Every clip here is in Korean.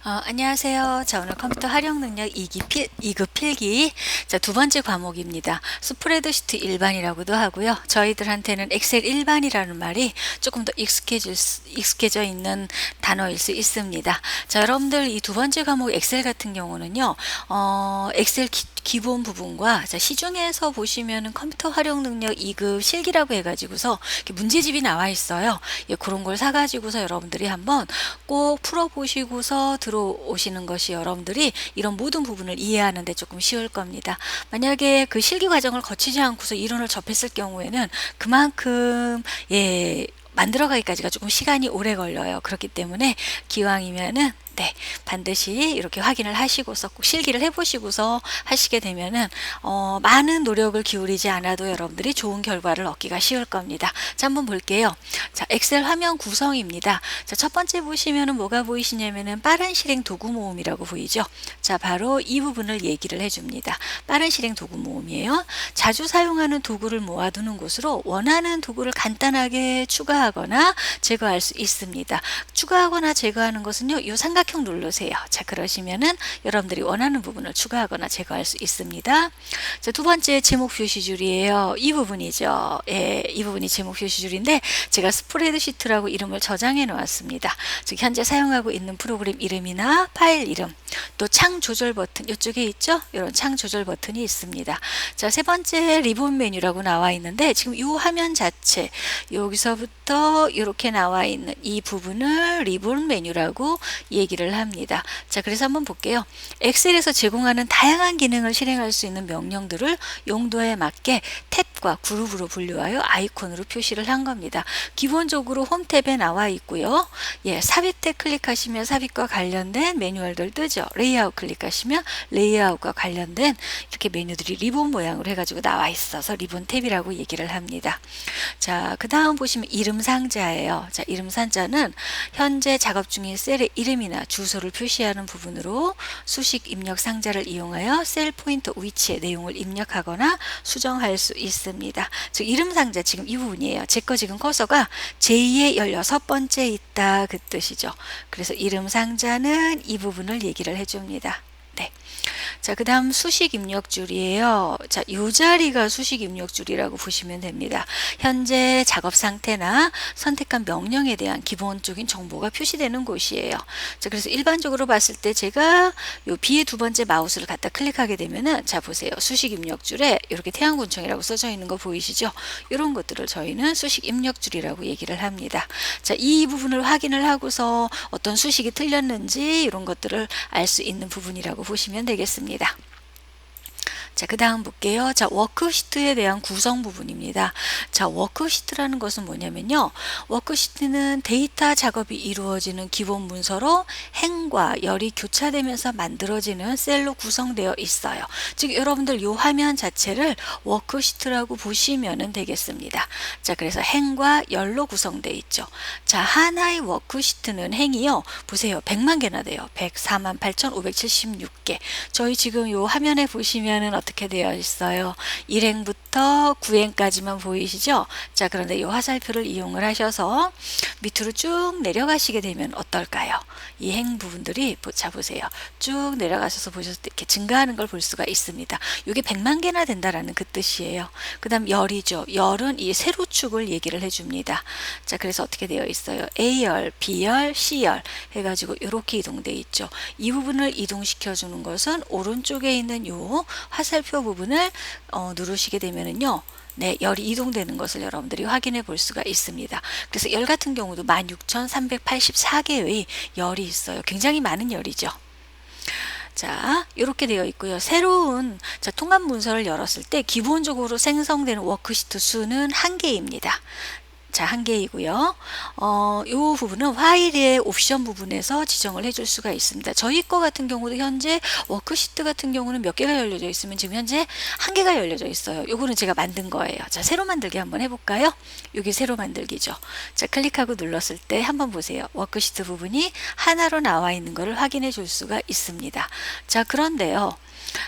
안녕하세요. 자, 오늘 컴퓨터 활용 능력 2급 필기. 자, 두 번째 과목입니다. 스프레드시트 일반이라고도 하고요. 저희들한테는 엑셀 일반이라는 말이 조금 더 익숙해져 있는 단어일 수 있습니다. 자, 여러분들 이 두 번째 과목 엑셀 같은 경우는요, 엑셀 기본 부분과 자, 시중에서 보시면은 컴퓨터 활용 능력 2급 실기라고 해가지고서 이렇게 문제집이 나와 있어요. 예, 그런 걸 사가지고서 여러분들이 한번 꼭 풀어보시고서 들어오시는 것이 여러분들이 이런 모든 부분을 이해하는데 조금 쉬울 겁니다. 만약에 그 실기 과정을 거치지 않고서 이론을 접했을 경우에는 그만큼 만들어가기까지가 조금 시간이 오래 걸려요. 그렇기 때문에 기왕이면은 반드시 이렇게 확인을 하시고서 꼭 실기를 해보시고서 하시게 되면은 많은 노력을 기울이지 않아도 여러분들이 좋은 결과를 얻기가 쉬울 겁니다. 자, 한번 볼게요. 자, 엑셀 화면 구성입니다. 자, 첫 번째 보시면은 뭐가 보이시냐면은 빠른 실행 도구 모음이라고 보이죠. 자, 바로 이 부분을 얘기를 해줍니다. 빠른 실행 도구 모음이에요. 자주 사용하는 도구를 모아두는 곳으로 원하는 도구를 간단하게 추가하거나 제거할 수 있습니다. 추가하거나 제거하는 것은요, 이 삼각형 누르세요. 자, 그러시면은 여러분들이 원하는 부분을 추가하거나 제거할 수 있습니다. 자, 두 번째 제목 표시줄이에요. 이 부분이죠. 예, 이 부분이 제목 표시줄인데 제가 스프레드시트라고 이름을 저장해 놓았습니다. 즉 현재 사용하고 있는 프로그램 이름이나 파일 이름, 또 창 조절 버튼 이쪽에 있죠. 이런 창 조절 버튼이 있습니다. 자, 세 번째 리본 메뉴라고 나와 있는데 지금 이 화면 자체 여기서부터 이렇게 나와 있는 이 부분을 리본 메뉴라고 얘기를 합니다. 자, 그래서 한번 볼게요. 엑셀에서 제공하는 다양한 기능을 실행할 수 있는 명령들을 용도에 맞게 탭과 그룹으로 분류하여 아이콘으로 표시를 한 겁니다. 기본적으로 홈 탭에 나와 있고요. 예, 삽입 탭 클릭하시면 삽입과 관련된 매뉴얼들 뜨죠. 레이아웃 클릭하시면 레이아웃과 관련된 이렇게 메뉴들이 리본 모양으로 해가지고 나와 있어서 리본 탭이라고 얘기를 합니다. 자, 그 다음 보시면 이름 상자예요. 자, 이름 상자는 현재 작업 중인 셀의 이름이나 주소를 표시하는 부분으로 수식 입력 상자를 이용하여 셀 포인터 위치에 내용을 입력하거나 수정할 수 있습니다. 즉 이름 상자 지금 이 부분이에요. 제 거 지금 커서가 제2의 16번째 있다 그 뜻이죠. 그래서 이름 상자는 이 부분을 얘기를 해줍니다. 네. 자, 그 다음 수식 입력줄이에요. 자, 이 자리가 수식 입력줄이라고 보시면 됩니다. 현재 작업 상태나 선택한 명령에 대한 기본적인 정보가 표시되는 곳이에요. 자, 그래서 일반적으로 봤을 때 제가 요 B의 두 번째 마우스를 갖다 클릭하게 되면은 자, 보세요. 수식 입력줄에 이렇게 태양군청이라고 써져 있는 거 보이시죠? 이런 것들을 저희는 수식 입력줄이라고 얘기를 합니다. 자, 이 부분을 확인을 하고서 어떤 수식이 틀렸는지 이런 것들을 알 수 있는 부분이라고 보시면 되겠습니다. 자, 그 다음 볼게요. 자, 워크시트에 대한 구성 부분입니다. 자, 워크시트라는 것은 뭐냐면요. 워크시트는 데이터 작업이 이루어지는 기본 문서로 행과 열이 교차되면서 만들어지는 셀로 구성되어 있어요. 즉, 여러분들 이 화면 자체를 워크시트라고 보시면 되겠습니다. 자, 그래서 행과 열로 구성되어 있죠. 자, 하나의 워크시트는 행이요. 보세요. 100만 개나 돼요. 148,576개. 저희 지금 이 화면에 보시면은 어떻게 되어 있어요? 1행부터 9행까지만 보이시죠? 자, 그런데 이 화살표를 이용을 하셔서 밑으로 쭉 내려가시게 되면 어떨까요? 이 행 부분들이 자, 보세요. 쭉 내려가셔서 보셨을 때 이렇게 증가하는 걸 볼 수가 있습니다. 이게 100만 개나 된다라는 그 뜻이에요. 그 다음 열이죠. 열은 이 세로축을 얘기를 해줍니다. 자, 그래서 어떻게 되어 있어요? A열, B열, C열 해가지고 이렇게 이동되어 있죠. 이 부분을 이동시켜 주는 것은 오른쪽에 있는 요 화살표 부분을 누르시게 되면은요. 네, 열이 이동되는 것을 여러분들이 확인해 볼 수가 있습니다. 그래서 열 같은 경우도 16,384개의 열이 있어요. 굉장히 많은 열이죠. 자, 이렇게 되어 있고요. 새로운 통합 문서를 열었을 때 기본적으로 생성되는 워크시트 수는 1개입니다. 자, 1개이고요. 이 부분은 파일의 옵션 부분에서 지정을 해줄 수가 있습니다. 저희 거 같은 경우도 현재 워크시트 같은 경우는 몇 개가 열려져 있으면 지금 현재 1개가 열려져 있어요. 요거는 제가 만든 거예요. 자, 새로 만들기 한번 해볼까요? 이게 새로 만들기죠. 자, 클릭하고 눌렀을 때 한번 보세요. 워크시트 부분이 하나로 나와 있는 것을 확인해 줄 수가 있습니다. 자, 그런데요.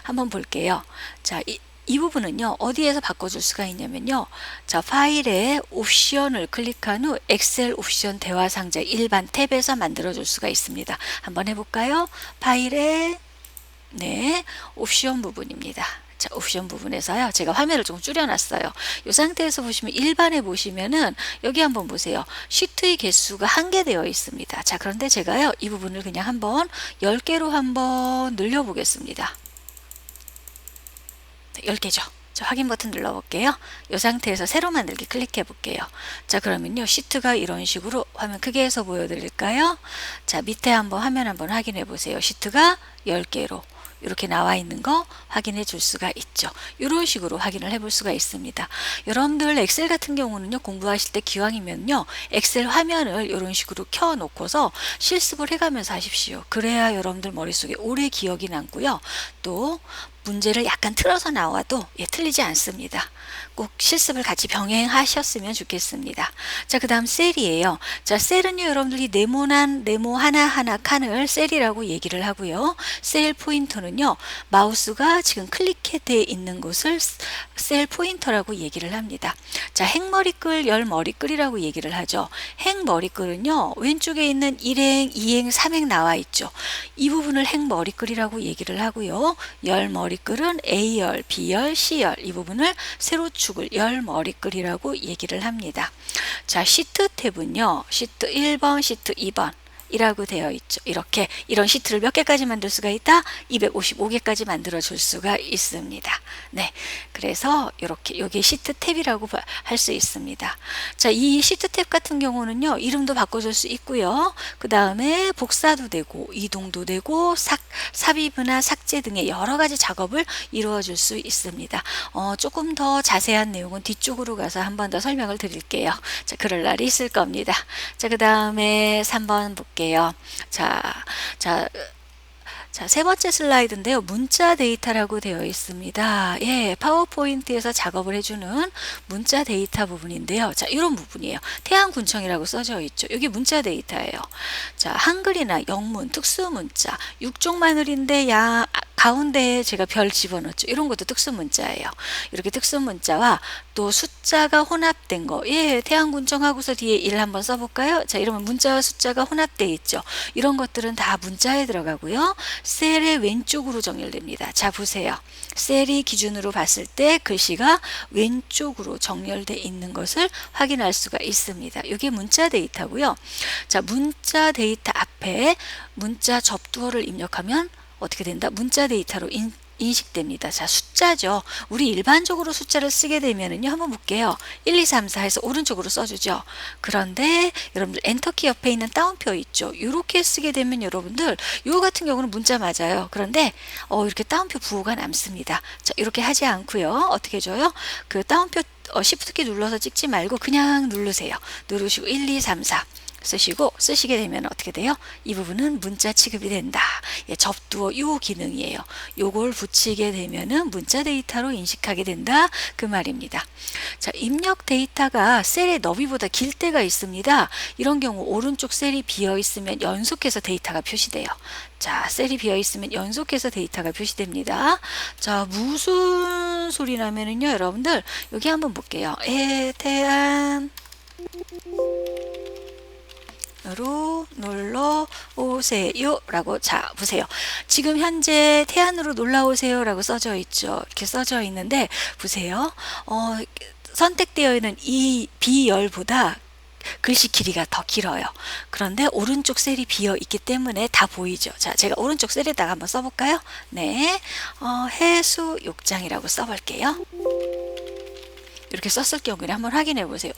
한번 볼게요. 자, 이 부분은요, 어디에서 바꿔줄 수가 있냐면요. 자, 파일에 옵션을 클릭한 후 엑셀 옵션 대화 상자 일반 탭에서 만들어줄 수가 있습니다. 한번 해볼까요? 파일에, 네, 옵션 부분입니다. 자, 옵션 부분에서요. 제가 화면을 좀 줄여놨어요. 이 상태에서 보시면 일반에 보시면은 여기 한번 보세요. 시트의 개수가 한계되어 있습니다. 자, 그런데 제가요. 이 부분을 그냥 한번 10개로 한번 늘려보겠습니다. 10개죠. 자, 확인 버튼 눌러볼게요. 이 상태에서 새로 만들기 클릭해 볼게요. 자, 그러면요. 시트가 이런 식으로 화면 크게 해서 보여드릴까요? 자, 밑에 한번 화면 한번 확인해 보세요. 시트가 10개로 이렇게 나와 있는 거 확인해 줄 수가 있죠. 이런 식으로 확인을 해볼 수가 있습니다. 여러분들 엑셀 같은 경우는요, 공부하실 때 기왕이면요, 엑셀 화면을 이런 식으로 켜 놓고서 실습을 해가면서 하십시오. 그래야 여러분들 머릿속에 오래 기억이 남고요. 또 문제를 약간 틀어서 나와도 틀리지 않습니다. 꼭 실습을 같이 병행하셨으면 좋겠습니다. 자, 그 다음 셀이에요. 자, 셀은요, 여러분들이 네모 하나하나 칸을 셀이라고 얘기를 하고요. 셀 포인터는요, 마우스가 지금 클릭되어 있는 곳을 셀 포인터라고 얘기를 합니다. 자, 행머리끌, 열머리끌이라고 얘기를 하죠. 행머리끌은요, 왼쪽에 있는 1행, 2행, 3행 나와 있죠. 이 부분을 행머리끌이라고 얘기를 하고요. 열머리끌은 A열, B열, C열 이 부분을 세로축을 열머리끌이라고 얘기를 합니다. 자, 시트 탭은요. 시트 1번, 시트 2번 이라고 되어 있죠. 이렇게 이런 시트를 몇 개까지 만들 수가 있다? 255개까지 만들어 줄 수가 있습니다. 네, 그래서 이렇게 여기 시트 탭이라고 할 수 있습니다. 자, 이 시트 탭 같은 경우는요, 이름도 바꿔줄 수 있고요. 그 다음에 복사도 되고 이동도 되고 삽입이나 삭제 등의 여러 가지 작업을 이루어 줄 수 있습니다. 조금 더 자세한 내용은 뒤쪽으로 가서 한 번 더 설명을 드릴게요. 자, 그럴 날이 있을 겁니다. 자, 그 다음에 3번 볼게요. 자, 세 번째 슬라이드인데요. 문자 데이터라고 되어 있습니다. 예, 파워포인트에서 작업을 해주는 문자 데이터 부분인데요. 자, 이런 부분이에요. 태양군청이라고 써져 있죠. 여기 문자 데이터예요. 자, 한글이나 영문, 특수문자, 6종 마늘인데 가운데에 제가 별 집어넣었죠. 이런 것도 특수문자예요. 이렇게 특수문자와 또 숫자가 혼합된 거. 예, 태양군청하고서 뒤에 1 한번 써볼까요? 자, 이러면 문자와 숫자가 혼합되어 있죠. 이런 것들은 다 문자에 들어가고요. 셀의 왼쪽으로 정렬됩니다. 자, 보세요. 셀이 기준으로 봤을 때 글씨가 왼쪽으로 정렬되어 있는 것을 확인할 수가 있습니다. 이게 문자 데이터고요. 자, 문자 데이터 앞에 문자 접두어를 입력하면 어떻게 된다? 문자 데이터로 인식됩니다. 자, 숫자죠. 우리 일반적으로 숫자를 쓰게 되면은요, 한번 볼게요. 1, 2, 3, 4 해서 오른쪽으로 써주죠. 그런데 여러분들 엔터키 옆에 있는 따옴표 있죠. 이렇게 쓰게 되면 여러분들 요 같은 경우는 문자 맞아요. 그런데 이렇게 따옴표 부호가 남습니다. 자, 이렇게 하지 않고요. 어떻게 해줘요? 그 따옴표 Shift키 눌러서 찍지 말고 그냥 누르세요. 누르시고 1, 2, 3, 4 쓰시게 되면 어떻게 돼요? 이 부분은 문자 취급이 된다. 예, 접두어 요 기능이에요. 요걸 붙이게 되면은 문자 데이터로 인식하게 된다. 그 말입니다. 자, 입력 데이터가 셀의 너비보다 길 때가 있습니다. 이런 경우 오른쪽 셀이 비어 있으면 연속해서 데이터가 표시돼요. 자, 셀이 비어 있으면 연속해서 데이터가 표시됩니다. 자, 무슨 소리 나면은요, 여러분들 여기 한번 볼게요. 태안 으로 놀러 오세요 라고, 자, 보세요. 지금 현재 태안으로 놀러 오세요 라고 써져 있죠. 이렇게 써져 있는데 보세요. 선택되어 있는 이 B열보다 글씨 길이가 더 길어요. 그런데 오른쪽 셀이 비어 있기 때문에 다 보이죠. 자, 제가 오른쪽 셀에다가 한번 써볼까요? 네, 해수욕장이라고 써볼게요. 이렇게 썼을 경우에 한번 확인해 보세요.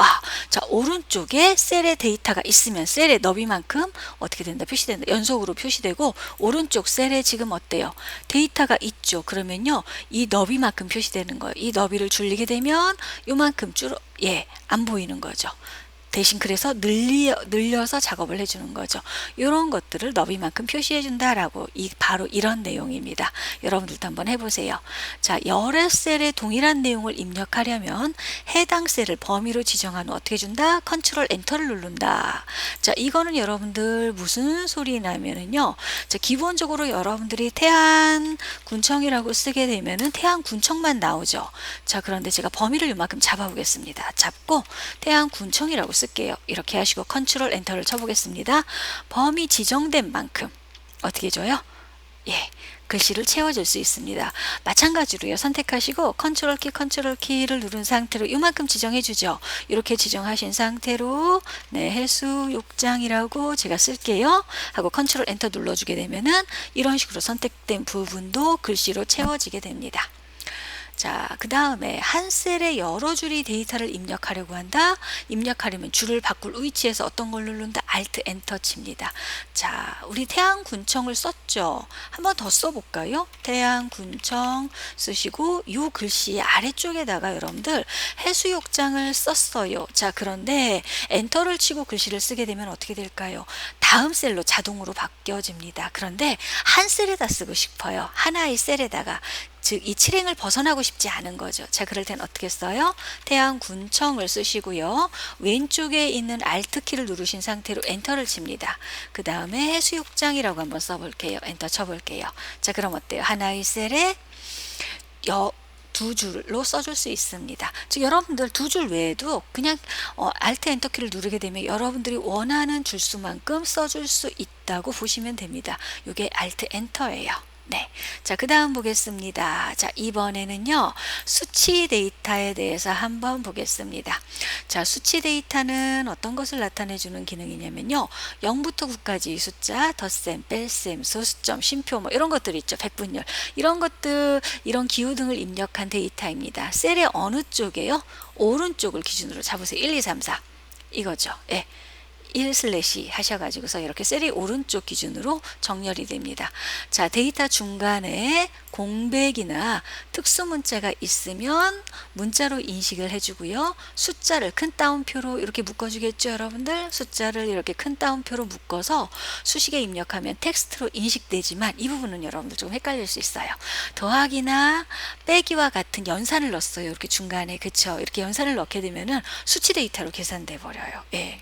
자, 오른쪽에 셀의 데이터가 있으면 셀의 너비만큼 어떻게 된다? 표시된다. 연속으로 표시되고, 오른쪽 셀에 지금 어때요? 데이터가 있죠. 그러면요, 이 너비만큼 표시되는 거예요. 이 너비를 줄이게 되면 요만큼 안 보이는 거죠. 대신 그래서 늘려서 작업을 해주는 거죠. 이런 것들을 너비만큼 표시해준다라고 바로 이런 내용입니다. 여러분들도 한번 해보세요. 자, 여러 셀에 동일한 내용을 입력하려면 해당 셀을 범위로 지정한 후 어떻게 준다? 컨트롤 엔터를 누른다. 자, 이거는 여러분들 무슨 소리 나면은요. 자, 기본적으로 여러분들이 태안군청이라고 쓰게 되면은 태안군청만 나오죠. 자, 그런데 제가 범위를 이만큼 잡아보겠습니다. 잡고 태안군청이라고 쓸게요. 이렇게 하시고 컨트롤 엔터를 쳐보겠습니다. 범위 지정된 만큼 어떻게 해줘요? 예, 글씨를 채워줄 수 있습니다. 마찬가지로요. 선택하시고 컨트롤 키를 누른 상태로 이만큼 지정해 주죠. 이렇게 지정하신 상태로 네, 해수욕장이라고 제가 쓸게요. 하고 컨트롤 엔터 눌러주게 되면은 이런 식으로 선택된 부분도 글씨로 채워지게 됩니다. 자, 그 다음에 한 셀에 여러 줄이 데이터를 입력하려고 한다. 입력하려면 줄을 바꿀 위치에서 어떤 걸 누른다? Alt 엔터 칩니다. 자, 우리 태안군청을 썼죠. 한번 더 써볼까요? 태안군청 쓰시고 이 글씨 아래쪽에다가 여러분들 해수욕장을 썼어요. 자, 그런데 엔터를 치고 글씨를 쓰게 되면 어떻게 될까요? 다음 셀로 자동으로 바뀌어집니다. 그런데 한 셀에다 쓰고 싶어요. 하나의 셀에다가. 즉 이 칠행을 벗어나고 싶지 않은 거죠. 자, 그럴 땐 어떻게 써요? 태안군청을 쓰시고요. 왼쪽에 있는 Alt 키를 누르신 상태로 엔터를 칩니다. 그 다음에 해수욕장이라고 한번 써볼게요. 엔터 쳐볼게요. 자, 그럼 어때요? 하나의 셀에 두 줄로 써줄 수 있습니다. 즉 여러분들 두 줄 외에도 그냥 Alt 엔터 키를 누르게 되면 여러분들이 원하는 줄수만큼 써줄 수 있다고 보시면 됩니다. 이게 Alt 엔터예요. 네. 자, 그 다음 보겠습니다. 자, 이번에는요, 수치 데이터에 대해서 한번 보겠습니다. 자, 수치 데이터는 어떤 것을 나타내주는 기능이냐면요, 0부터 9까지 숫자, 덧셈, 뺄셈, 소수점, 쉼표, 뭐 이런 것들이 있죠. 백분율. 이런 것들, 이런 기호 등을 입력한 데이터입니다. 셀의 어느 쪽에요? 오른쪽을 기준으로 잡으세요. 1, 2, 3, 4. 이거죠. 예. 1 슬래시 하셔가지고서 이렇게 셀이 오른쪽 기준으로 정렬이 됩니다. 자, 데이터 중간에 공백이나 특수 문자가 있으면 문자로 인식을 해주고요. 숫자를 큰 따옴표로 이렇게 묶어주겠죠, 여러분들? 숫자를 이렇게 큰 따옴표로 묶어서 수식에 입력하면 텍스트로 인식되지만 이 부분은 여러분들 조금 헷갈릴 수 있어요. 더하기나 빼기와 같은 연산을 넣었어요. 이렇게 중간에, 그쵸? 이렇게 연산을 넣게 되면은 수치 데이터로 계산돼 버려요. 예.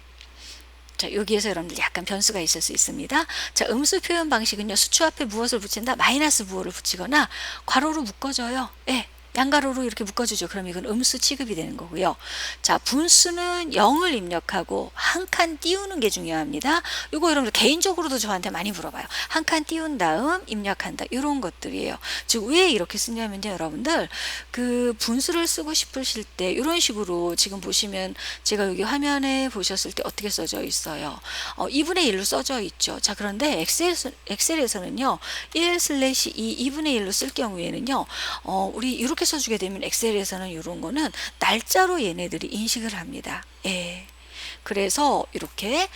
자, 여기에서 여러분들 약간 변수가 있을 수 있습니다. 자, 음수 표현 방식은요, 수추 앞에 무엇을 붙인다? 마이너스 무엇을 붙이거나 괄호로 묶어줘요. 예. 양가로로 이렇게 묶어주죠. 그럼 이건 음수 취급이 되는 거고요. 자, 분수는 0을 입력하고 한 칸 띄우는 게 중요합니다. 이거 여러분들 개인적으로도 저한테 많이 물어봐요. 한 칸 띄운 다음 입력한다. 이런 것들이에요. 즉, 왜 이렇게 쓰냐면요, 여러분들 그 분수를 쓰고 싶으실 때 이런 식으로 지금 보시면 제가 여기 화면에 보셨을 때 어떻게 써져 있어요. 2분의 1로 써져 있죠. 자, 그런데 엑셀에서는요, 1 슬래시 2, 2분의 1로 쓸 경우에는요, 우리 이렇게 써주게 되면 엑셀에서는 이런 거는 날짜로 얘네들이 인식을 합니다. 예. 그래서 이렇게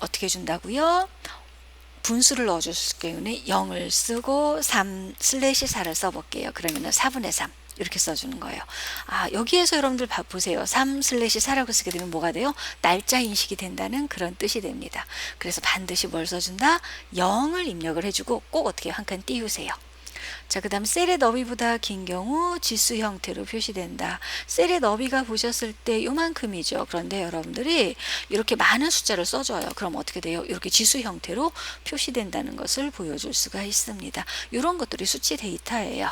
어떻게 준다고요? 분수를 넣어줬을 경우는 0을 쓰고 3 슬래시 4를 써볼게요. 그러면은 4분의 3 이렇게 써주는 거예요. 아, 여기에서 여러분들 보세요. 3 슬래시 4라고 쓰게 되면 뭐가 돼요? 날짜 인식이 된다는 그런 뜻이 됩니다. 그래서 반드시 뭘 써준다? 0을 입력을 해주고 꼭 어떻게 한 칸 띄우세요. 자, 그 다음 셀의 너비보다 긴 경우 지수 형태로 표시된다. 셀의 너비가 보셨을 때 요만큼이죠. 그런데 여러분들이 이렇게 많은 숫자를 써줘요. 그럼 어떻게 돼요? 이렇게 지수 형태로 표시된다는 것을 보여줄 수가 있습니다. 이런 것들이 수치 데이터예요.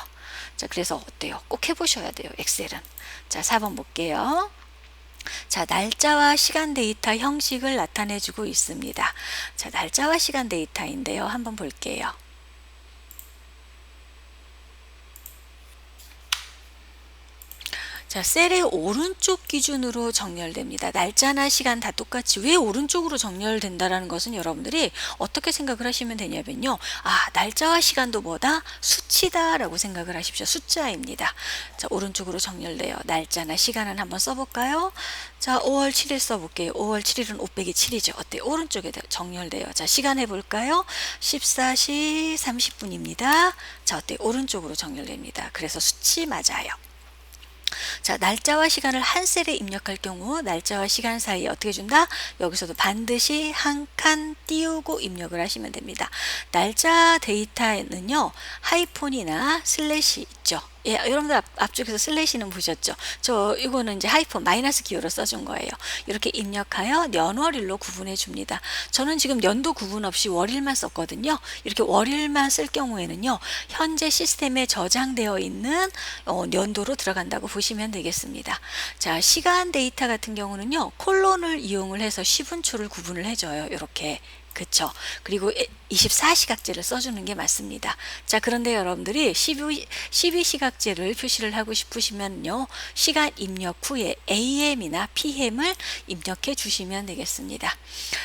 자, 그래서 어때요? 꼭 해보셔야 돼요, 엑셀은. 자, 4번 볼게요. 자, 날짜와 시간 데이터 형식을 나타내주고 있습니다. 자, 날짜와 시간 데이터인데요. 한번 볼게요. 자, 셀의 오른쪽 기준으로 정렬됩니다. 날짜나 시간 다 똑같이 왜 오른쪽으로 정렬된다라는 것은 여러분들이 어떻게 생각을 하시면 되냐면요. 아, 날짜와 시간도 뭐다? 수치다라고 생각을 하십시오. 숫자입니다. 자, 오른쪽으로 정렬돼요. 날짜나 시간은 한번 써볼까요? 자, 5월 7일 써볼게요. 5월 7일은 5 빼기 7이죠. 어때요? 오른쪽에 정렬돼요. 자, 시간 해볼까요? 14시 30분입니다. 자, 어때요? 오른쪽으로 정렬됩니다. 그래서 수치 맞아요. 자, 날짜와 시간을 한 셀에 입력할 경우 날짜와 시간 사이에 어떻게 준다? 여기서도 반드시 한 칸 띄우고 입력을 하시면 됩니다. 날짜 데이터에는요, 하이폰이나 슬래시 있죠. 예, 여러분들 앞쪽에서 슬래시는 보셨죠? 이거는 이제 하이폰 마이너스 기호로 써준 거예요. 이렇게 입력하여 년월일로 구분해 줍니다. 저는 지금 연도 구분 없이 월일만 썼거든요. 이렇게 월일만 쓸 경우에는요, 현재 시스템에 저장되어 있는 연도로 들어간다고 보시면 되겠습니다. 자, 시간 데이터 같은 경우는요, 콜론을 이용을 해서 시분초를 구분을 해줘요. 이렇게. 그쵸. 그리고 24시각제를 써주는 게 맞습니다. 자, 그런데 여러분들이 12시각제를 표시를 하고 싶으시면요, 시간 입력 후에 AM이나 PM을 입력해 주시면 되겠습니다.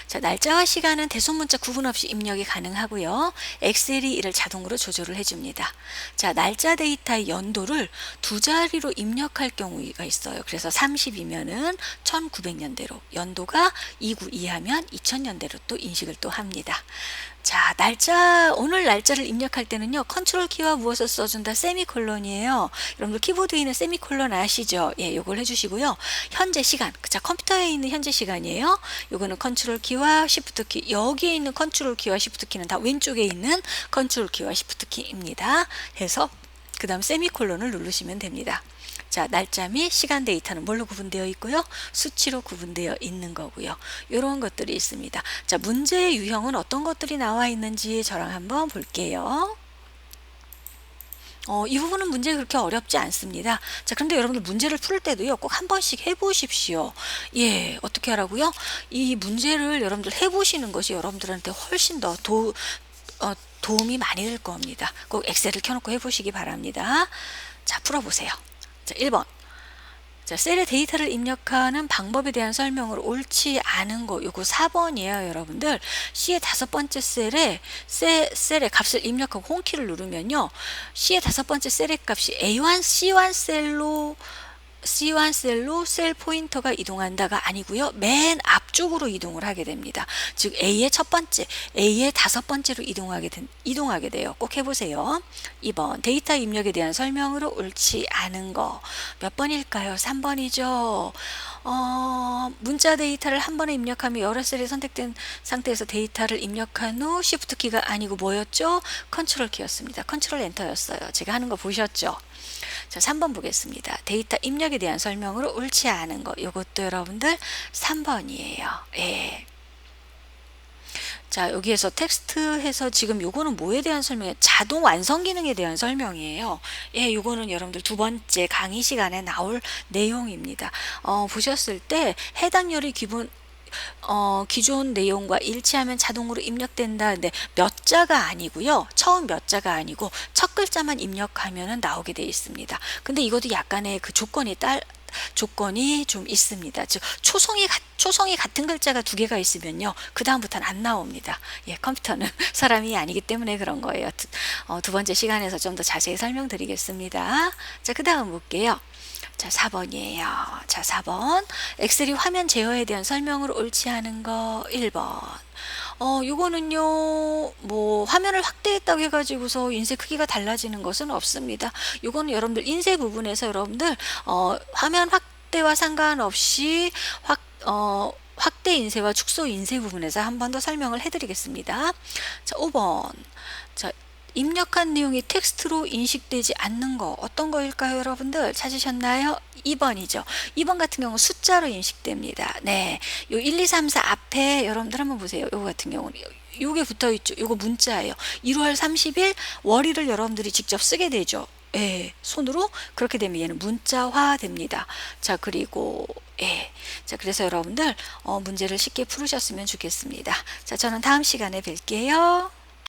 자, 날짜와 시간은 대소문자 구분 없이 입력이 가능하고요. 엑셀이 이를 자동으로 조절을 해줍니다. 자, 날짜 데이터의 연도를 두 자리로 입력할 경우가 있어요. 그래서 30이면은 1900년대로, 연도가 292하면 2000년대로 또 인식을 또 합니다. 자, 오늘 날짜를 입력할 때는요, 컨트롤 키와 무엇을 써준다? 세미콜론이에요. 여러분들 키보드에 있는 세미콜론 아시죠? 예, 요걸 해주시고요. 현재 시간, 자, 컴퓨터에 있는 현재 시간이에요. 요거는 컨트롤 키와 시프트 키, 여기에 있는 컨트롤 키와 시프트 키는 다 왼쪽에 있는 컨트롤 키와 시프트 키입니다. 해서 그 다음 세미콜론을 누르시면 됩니다. 자, 날짜 및 시간 데이터는 뭘로 구분되어 있고요? 수치로 구분되어 있는 거고요. 이런 것들이 있습니다. 자, 문제의 유형은 어떤 것들이 나와 있는지 저랑 한번 볼게요. 이 부분은 문제 그렇게 어렵지 않습니다. 자, 그런데 여러분들 문제를 풀 때도요, 꼭 한 번씩 해보십시오. 예, 어떻게 하라고요? 이 문제를 여러분들 해보시는 것이 여러분들한테 훨씬 더 도움이 많이 될 겁니다. 꼭 엑셀을 켜놓고 해보시기 바랍니다. 자, 풀어보세요. 자, 1번. 자, 셀에 데이터를 입력하는 방법에 대한 설명으로 옳지 않은 거, 요거 4번이에요, 여러분들. C의 다섯 번째 셀에 값을 입력하고 홈키를 누르면요, C의 다섯 번째 셀의 값이 A1, C1 셀로 셀 포인터가 이동한다가 아니고요, 맨 앞쪽으로 이동을 하게 됩니다. 즉 A의 첫 번째, A의 다섯 번째로 이동하게 돼요. 꼭 해보세요. 2번, 데이터 입력에 대한 설명으로 옳지 않은 거 몇 번일까요? 3번이죠. 문자 데이터를 한 번에 입력하면 여러 셀이 선택된 상태에서 데이터를 입력한 후 Shift 키가 아니고 뭐였죠? 컨트롤 키였습니다. 컨트롤 엔터였어요. 제가 하는 거 보셨죠? 자, 3번 보겠습니다. 데이터 입력에 대한 설명으로 옳지 않은 거, 이것도 여러분들 3번이에요. 예. 자, 여기에서 텍스트해서 지금 요거는 뭐에 대한 설명이에요? 자동 완성 기능에 대한 설명이에요. 예, 요거는 여러분들 두 번째 강의 시간에 나올 내용입니다. 보셨을 때 해당열이 기존 내용과 일치하면 자동으로 입력된다. 근데 몇 자가 아니고요. 처음 몇 자가 아니고 첫 글자만 입력하면 나오게 되어 있습니다. 근데 이것도 약간의 그 조건이 좀 있습니다. 즉 초성이 같은 글자가 두 개가 있으면요, 그 다음부터는 안 나옵니다. 예, 컴퓨터는 사람이 아니기 때문에 그런 거예요. 두 번째 시간에서 좀 더 자세히 설명드리겠습니다. 자, 그 다음 볼게요. 자, 4번이에요. 자, 4번. 엑셀이 화면 제어에 대한 설명으로 옳지 않은 거 1번. 요거는요, 뭐, 화면을 확대했다고 해가지고서 인쇄 크기가 달라지는 것은 없습니다. 요거는 여러분들 인쇄 부분에서 여러분들, 화면 확대와 상관없이 확대 인쇄와 축소 인쇄 부분에서 한 번 더 설명을 해드리겠습니다. 자, 5번. 자, 입력한 내용이 텍스트로 인식되지 않는 거 어떤 거일까요, 여러분들? 찾으셨나요? 2번이죠. 2번 같은 경우 숫자로 인식됩니다. 네, 요 1, 2, 3, 4 앞에 여러분들 한번 보세요. 요거 같은 경우는 요게 붙어 있죠. 요거 문자예요. 1월 30일 월일을 여러분들이 직접 쓰게 되죠. 예, 손으로. 그렇게 되면 얘는 문자화 됩니다. 자, 그리고 예, 자, 그래서 여러분들 문제를 쉽게 풀으셨으면 좋겠습니다. 자, 저는 다음 시간에 뵐게요.